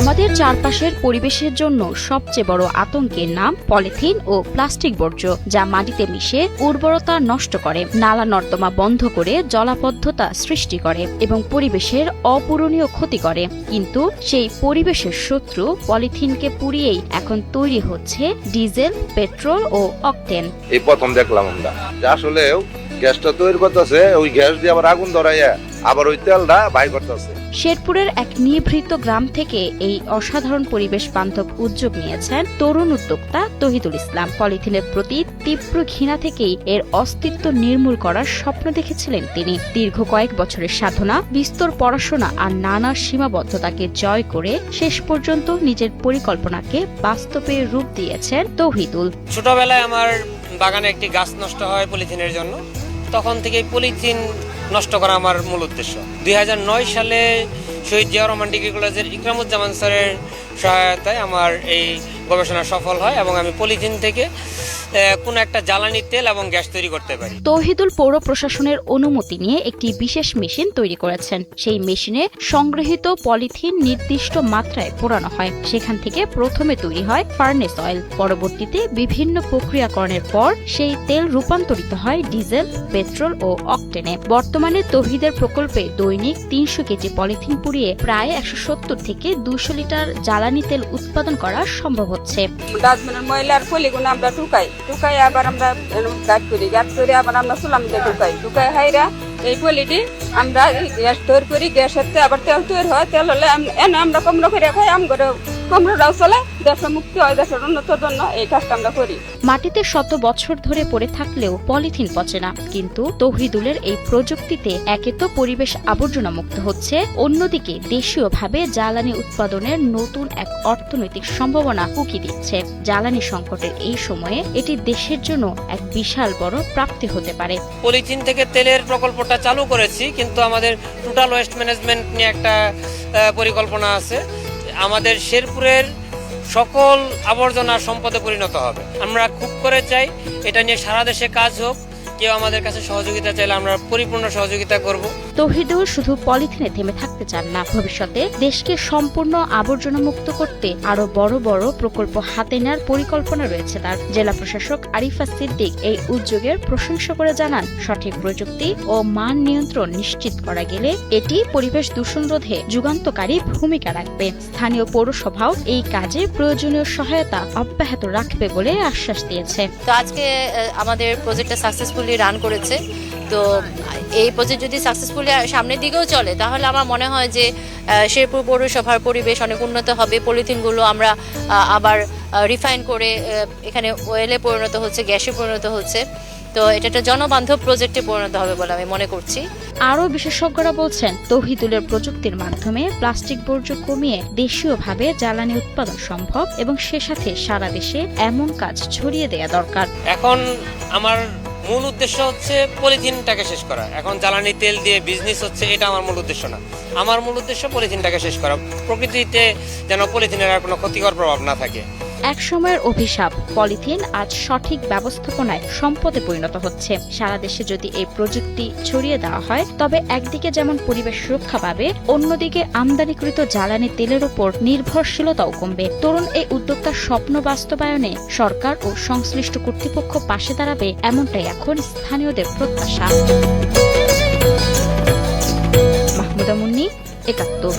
আমাদের চারপাশের পরিবেশের জন্য সবচেয়ে বড় আতঙ্কের নাম পলিথিন ও প্লাস্টিক বর্জ্য, যা মাটিতে মিশে উর্বরতা নষ্ট করে, নালা নর্দমা বন্ধ করে জলাবদ্ধতা সৃষ্টি করে এবং পরিবেশের অপূরণীয় ক্ষতি করে। কিন্তু সেই পরিবেশের শত্রু পলিথিনকে পুড়িয়েই এখন তৈরি হচ্ছে ডিজেল, পেট্রোল ও অকটেন। এই প্রথম দেখলাম আমরা আসলে গ্যাসটা তৈরি করতেছে, ওই গ্যাস দিয়ে আবার আগুন ধরাইয়া আবার ওই তেলটা বাইর করতেছে। শেরপুরের এক নিভৃত গ্রাম থেকে এই অসাধারণ পরিবেশ বান্ধব উদ্যোগ নিয়েছেন তরুণ উদ্যোক্তা তৌহিদুল ইসলাম। পলিথিনের প্রতি তীব্র ঘৃণা থেকেই এর অস্তিত্ব নির্মূল করার স্বপ্ন দেখেছিলেন তিনি। দীর্ঘ কয়েক বছরের সাধনা, বিস্তর পড়াশোনা আর নানা সীমাবদ্ধতাকে জয় করে শেষ পর্যন্ত নিজের পরিকল্পনাকে বাস্তবে রূপ দিয়েছেন তৌহিদুল। ছোটবেলায় আমার বাগানে একটি গাছ নষ্ট হয় পলিথিনের জন্য। তখন থেকে পলিথিন নষ্ট করা আমার মূল উদ্দেশ্য। 2009 সালে শহীদ জিয়া রহমান ডিগ্রি কলেজের ইকরামুজ্জামান স্যারের সহায়তায় আমার এই গবেষণা সফল হয় এবং আমি পলিথিন থেকে কোন একটা জ্বালানি তেল এবং গ্যাস তৈরি করতে পারি। তৌহিদুল পৌর প্রশাসনের অনুমতি নিয়ে একটি বিশেষ মেশিন তৈরি করেছেন। সেই মেশিনে সংগৃহীত পলিথিন নির্দিষ্ট মাত্রায় পোড়ানো হয়। সেখান থেকে প্রথমে তৈরি হয় ফার্নেস অয়েল। পরবর্তীতে বিভিন্ন প্রক্রিয়াকরণের পর সেই তেল রূপান্তরিত হয় ডিজেল, পেট্রোল ও অকটেনে। বর্তমানে তৌহিদের প্রকল্পে দৈনিক 300 কেজি পলিথিন পুড়িয়ে প্রায় 170 থেকে 200 লিটার জ্বালানি তেল উৎপাদন করা সম্ভব হচ্ছে। ডাস্টবিনের ময়লার পলিগুলো আমরা টুকাই আবার আমরা গাছ করি আবার আমরা চুলাম দিয়ে টুকাই হাইরা এই পলিটি আমরা গ্যাস তৈরি করি। গ্যাসের আবার তেল তৈরি হয়। তেল হলে এনে আমরা কমরা করে খাই। আমরা কমরাটাও চলে, দেশের মুক্তি হয়, দেশের উন্নতির জন্য এই কাজটা আমরা করি। মাটিতে শত বছর ধরে পড়ে থাকলেও পলিথিন পচে না। কিন্তু তৌহিদুলের এই প্রযুক্তিতে একে তো পরিবেশ আবর্জনা মুক্ত হচ্ছে, অন্যদিকে দেশীয়ভাবে জ্বালানি উৎপাদনের নতুন এক অর্থনৈতিক সম্ভাবনা উকি দিচ্ছে। জ্বালানি সংকটের এই সময়ে এটি দেশের জন্য এক বিশাল বড় প্রাপ্তি হতে পারে। পলিথিন থেকে তেলের প্রকল্পটা চালু করেছি, কিন্তু আমাদের টোটাল ওয়েস্ট ম্যানেজমেন্ট নিয়ে একটা পরিকল্পনা আছে। আমাদের শেরপুরের সকল আবর্জনা সম্পদে পরিণত হবে। আমরা খুব করে চাই এটা নিয়ে সারা দেশে কাজ হোক। কেউ আমাদের কাছে সহযোগিতা চাইলে আমরা পরিপূর্ণ সহযোগিতা করব। তৌহিদুল শুধু পলিথিনে থেমে থাকতে চান না, ভবিষ্যতে দেশকে সম্পূর্ণ আবর্জনা মুক্ত করতে আরো বড় বড় প্রকল্প হাতে নেওয়ার পরিকল্পনা রয়েছে তার। জেলা প্রশাসক আরিফা সিদ্দিক এই উদ্যোগের প্রশংসা করে জানান, সঠিক প্রযুক্তি ও মান নিয়ন্ত্রণ নিশ্চিত করা গেলে এটি পরিবেশ দূষণ রোধে যুগান্তকারী ভূমিকা রাখবে। স্থানীয় পৌরসভাও এই কাজে প্রয়োজনীয় সহায়তা অব্যাহত রাখবে বলে আশ্বাস দিয়েছে। তো আজকে আমাদের প্রজেক্টটা সাকসেসফুলি রান করেছে। তো এই প্রজেক্ট যদি সাকসেসফুলি সামনের দিকেও চলে, তাহলে আমার মনে হয় যে শেরপুর পৌরসভার পরিবেশ অনেক উন্নত হবে। পলিথিনগুলো আমরা আবার রিফাইন করে এখানে ওয়েলে পরিণত হচ্ছে, গ্যাসে পরিণত হচ্ছে। তো এটা একটা জনবান্ধব প্রজেক্টে পরিণত হবে বলে আমি মনে করছি। আরও বিশেষজ্ঞরা বলছেন, তৌহিদুলের প্রযুক্তির মাধ্যমে প্লাস্টিক বর্জ্য কমিয়ে দেশীয়ভাবে জ্বালানি উৎপাদন সম্ভব এবং সে সাথে সারা দেশে এমন কাজ ছড়িয়ে দেয়া দরকার। এখন আমার মূল উদ্দেশ্য হচ্ছে পলিথিনটাকে শেষ করা। এখন জ্বালানি তেল দিয়ে বিজনেস হচ্ছে, এটা আমার মূল উদ্দেশ্য না। আমার মূল উদ্দেশ্য পলিথিনটাকে শেষ করা। প্রকৃতিতে যেন পলিথিনের আর কোনো ক্ষতিকর প্রভাব না থাকে। এক সময়ের অভিশাপ পলিথিন আজ সঠিক ব্যবস্থাপনায় সম্পদে পরিণত হচ্ছে। সারা দেশে যদি এই প্রযুক্তি ছড়িয়ে দেওয়া হয়, তবে একদিকে যেমন পরিবেশ রক্ষা পাবে, অন্যদিকে আমদানিকৃত জ্বালানি তেলের উপর নির্ভরশীলতাও কমবে। তরুণ এই উদ্যোক্তার স্বপ্ন বাস্তবায়নে সরকার ও সংশ্লিষ্ট কর্তৃপক্ষ পাশে দাঁড়াবে, এমনটাই এখন স্থানীয়দের প্রত্যাশা। মাহমুদা মুন্নি, ৭১।